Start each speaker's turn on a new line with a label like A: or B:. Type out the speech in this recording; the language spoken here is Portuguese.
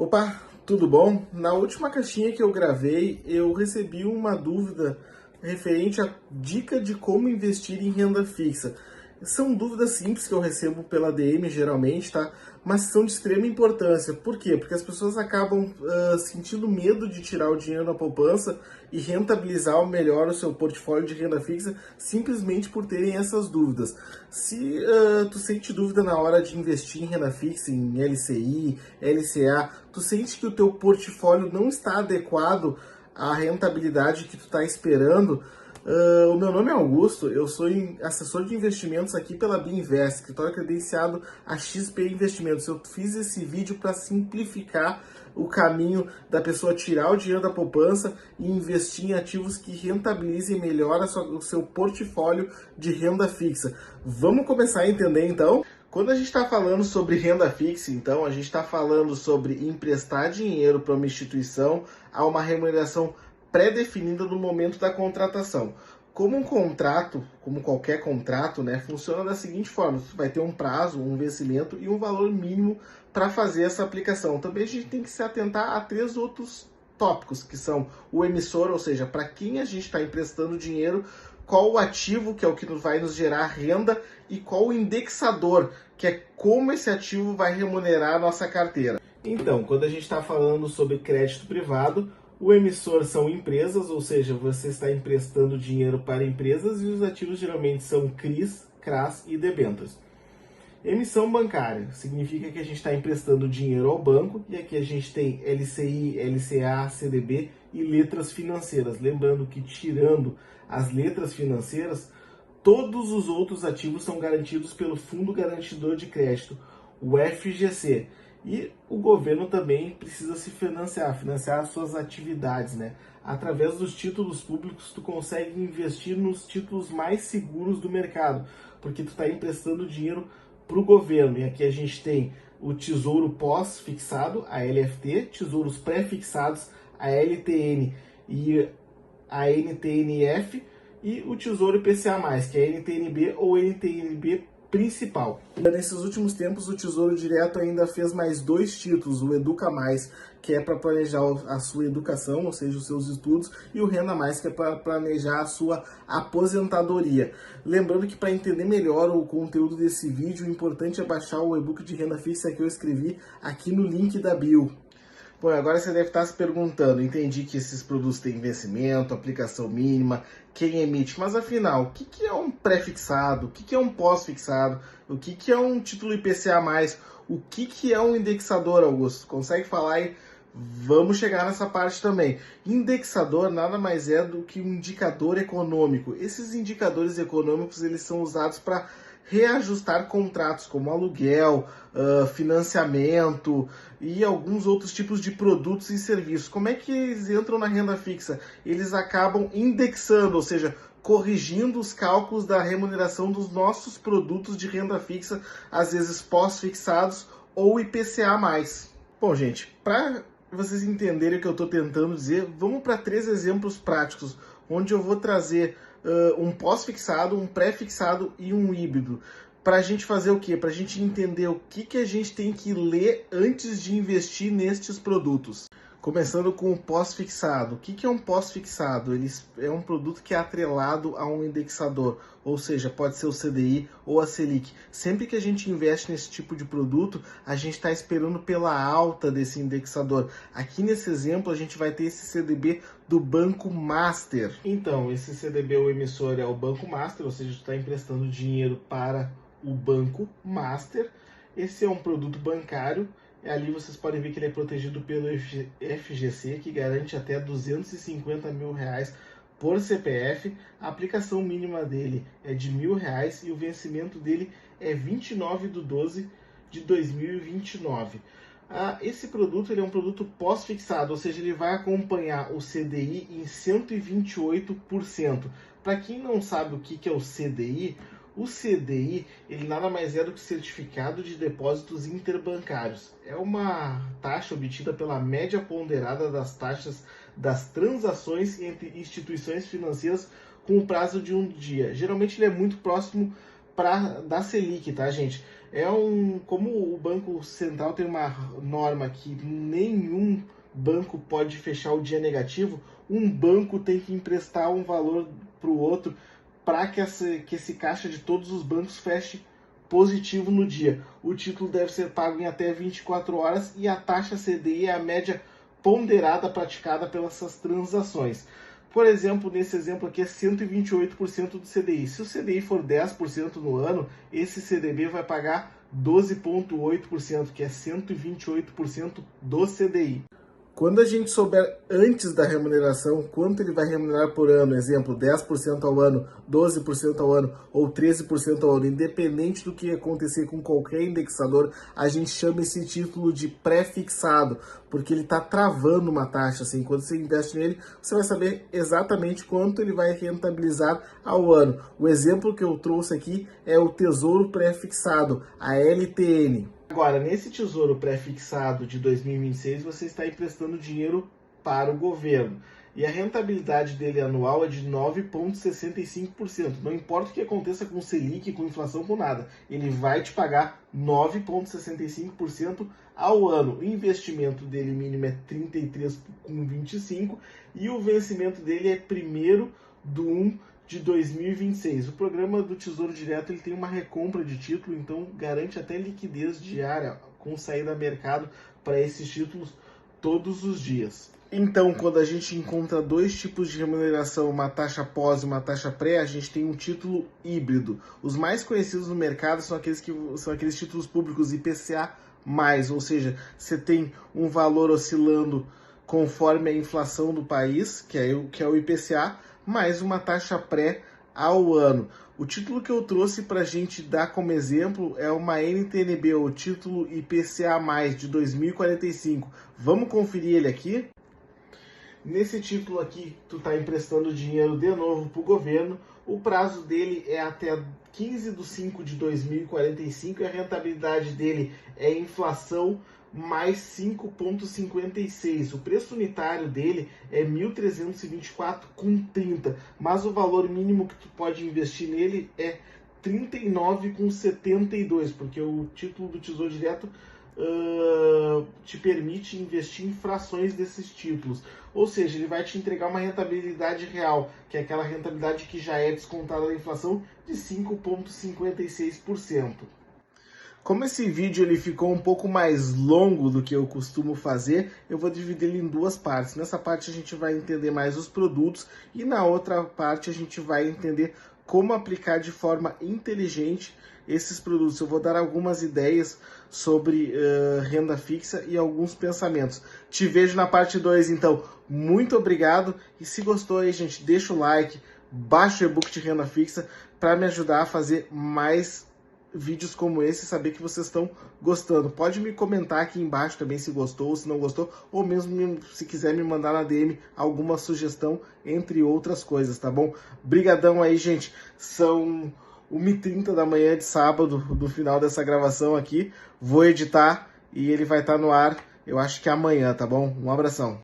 A: Opa, tudo bom? Na última caixinha que eu gravei, eu recebi uma dúvida referente à dica de como investir em renda fixa. São dúvidas simples que eu recebo pela DM geralmente, tá? Mas são de extrema importância. Por quê? Porque as pessoas acabam sentindo medo de tirar o dinheiro da poupança e rentabilizar melhor o seu portfólio de renda fixa simplesmente por terem essas dúvidas. Se tu sente dúvida na hora de investir em renda fixa, em LCI, LCA, tu sente que o teu portfólio não está adequado à rentabilidade que tu está esperando, o meu nome é Augusto, eu sou assessor de investimentos aqui pela Binvest, escritório credenciado a XP Investimentos. Eu fiz esse vídeo para simplificar o caminho da pessoa tirar o dinheiro da poupança e investir em ativos que rentabilizem melhor o seu portfólio de renda fixa. Vamos começar a entender então? Quando a gente está falando sobre renda fixa, então, a gente está falando sobre emprestar dinheiro para uma instituição a uma remuneração pré-definida no momento da contratação. Como um contrato, como qualquer contrato, né, funciona da seguinte forma: você vai ter um prazo, um vencimento e um valor mínimo para fazer essa aplicação. Também a gente tem que se atentar a três outros tópicos, que são o emissor, ou seja, para quem a gente está emprestando dinheiro, qual o ativo, que é o que vai nos gerar renda, e qual o indexador, que é como esse ativo vai remunerar a nossa carteira. Então, quando a gente está falando sobre crédito privado, o emissor são empresas, ou seja, você está emprestando dinheiro para empresas e os ativos geralmente são CRIs, CRAs e debêntures. Emissão bancária significa que a gente está emprestando dinheiro ao banco, e aqui a gente tem LCI, LCA, CDB e letras financeiras. Lembrando que, tirando as letras financeiras, todos os outros ativos são garantidos pelo Fundo Garantidor de Crédito, o FGC. E o governo também precisa se financiar as suas atividades, né? Através dos títulos públicos, tu consegue investir nos títulos mais seguros do mercado, porque tu está emprestando dinheiro para o governo. E aqui a gente tem o Tesouro Pós-Fixado, a LFT, Tesouros Pré-Fixados, a LTN e a NTNF, e o Tesouro IPCA+, que é a NTNB ou NTNB principal. Nesses últimos tempos, o Tesouro Direto ainda fez mais dois títulos, o Educa Mais, que é para planejar a sua educação, ou seja, os seus estudos, e o Renda Mais, que é para planejar a sua aposentadoria. Lembrando que, para entender melhor o conteúdo desse vídeo, o importante é baixar o e-book de renda fixa que eu escrevi aqui no link da bio. Bom, agora você deve estar se perguntando: entendi que esses produtos têm vencimento, aplicação mínima, quem emite, mas afinal, o que é um pré-fixado, o que é um pós-fixado, o que é um título IPCA+, o que é um indexador, Augusto? Consegue falar aí? Vamos chegar nessa parte também. Indexador nada mais é do que um indicador econômico. Esses indicadores econômicos, eles são usados para reajustar contratos como aluguel, financiamento e alguns outros tipos de produtos e serviços. Como é que eles entram na renda fixa? Eles acabam indexando, ou seja, corrigindo os cálculos da remuneração dos nossos produtos de renda fixa, às vezes pós-fixados ou IPCA+. Bom, gente, para vocês entenderem o que eu estou tentando dizer, vamos para três exemplos práticos, onde eu vou trazer um pós-fixado, um pré-fixado e um híbrido. Para a gente fazer o quê? Para a gente entender o que a gente tem que ler antes de investir nestes produtos. Começando com o pós-fixado. O que é um pós-fixado? Ele é um produto que é atrelado a um indexador, ou seja, pode ser o CDI ou a Selic. Sempre que a gente investe nesse tipo de produto, a gente está esperando pela alta desse indexador. Aqui nesse exemplo, a gente vai ter esse CDB do Banco Master. Então, esse CDB, o emissor é o Banco Master, ou seja, está emprestando dinheiro para o Banco Master. Esse é um produto bancário. Ali vocês podem ver que ele é protegido pelo FGC, que garante até R$250 mil por CPF. A aplicação mínima dele é de R$1.000 e o vencimento dele é 29/12/2029. Esse produto ele é um produto pós-fixado, ou seja, ele vai acompanhar o CDI em 128%. Para quem não sabe o que é o CDI, o CDI, ele nada mais é do que Certificado de Depósitos Interbancários. É uma taxa obtida pela média ponderada das taxas das transações entre instituições financeiras com o prazo de um dia. Geralmente ele é muito próximo da Selic, tá, gente? Como o Banco Central tem uma norma que nenhum banco pode fechar o dia negativo, um banco tem que emprestar um valor para o outro para que esse caixa de todos os bancos feche positivo no dia. O título deve ser pago em até 24 horas e a taxa CDI é a média ponderada praticada pelas transações. Por exemplo, nesse exemplo aqui é 128% do CDI. Se o CDI for 10% no ano, esse CDB vai pagar 12,8%, que é 128% do CDI. Quando a gente souber antes da remuneração quanto ele vai remunerar por ano, exemplo, 10% ao ano, 12% ao ano ou 13% ao ano, independente do que acontecer com qualquer indexador, a gente chama esse título de pré-fixado, porque ele está travando uma taxa. Assim, quando você investe nele, você vai saber exatamente quanto ele vai rentabilizar ao ano. O exemplo que eu trouxe aqui é o Tesouro Pré-Fixado, a LTN. Agora, nesse Tesouro Pré-Fixado de 2026, você está emprestando dinheiro para o governo. E a rentabilidade dele anual é de 9,65%. Não importa o que aconteça com o Selic, com inflação, com nada. Ele vai te pagar 9,65% ao ano. O investimento dele mínimo é 33,25% e o vencimento dele é 1º de 2026. O programa do Tesouro Direto ele tem uma recompra de título, então garante até liquidez diária com saída a mercado para esses títulos todos os dias. Então, quando a gente encontra dois tipos de remuneração, uma taxa pós e uma taxa pré, a gente tem um título híbrido. Os mais conhecidos no mercado são aqueles títulos públicos IPCA+, ou seja, você tem um valor oscilando conforme a inflação do país, que é o IPCA, mais uma taxa pré ao ano. O título que eu trouxe para a gente dar como exemplo é uma NTNB, o título IPCA+, de 2045. Vamos conferir ele aqui? Nesse título aqui, tu está emprestando dinheiro de novo para o governo. O prazo dele é até 15/5 de 2045 e a rentabilidade dele é inflação mais 5,56. O preço unitário dele é 1.324,30, mas o valor mínimo que tu pode investir nele é 39,72, porque o título do Tesouro Direto te permite investir em frações desses títulos. Ou seja, ele vai te entregar uma rentabilidade real, que é aquela rentabilidade que já é descontada da inflação, de 5,56%. Como esse vídeo ele ficou um pouco mais longo do que eu costumo fazer, eu vou dividir ele em duas partes. Nessa parte a gente vai entender mais os produtos e na outra parte a gente vai entender como aplicar de forma inteligente esses produtos. Eu vou dar algumas ideias sobre renda fixa e alguns pensamentos. Te vejo na parte 2, então. Muito obrigado e se gostou aí, gente, deixa o like, baixa o e-book de renda fixa para me ajudar a fazer mais vídeos como esse, saber que vocês estão gostando. Pode me comentar aqui embaixo também se gostou, se não gostou, ou mesmo se quiser me mandar na DM alguma sugestão, entre outras coisas, tá bom? Brigadão aí, gente. São 1h30 da manhã de sábado, do final dessa gravação aqui. Vou editar e ele vai estar no ar, eu acho que amanhã, tá bom? Um abração.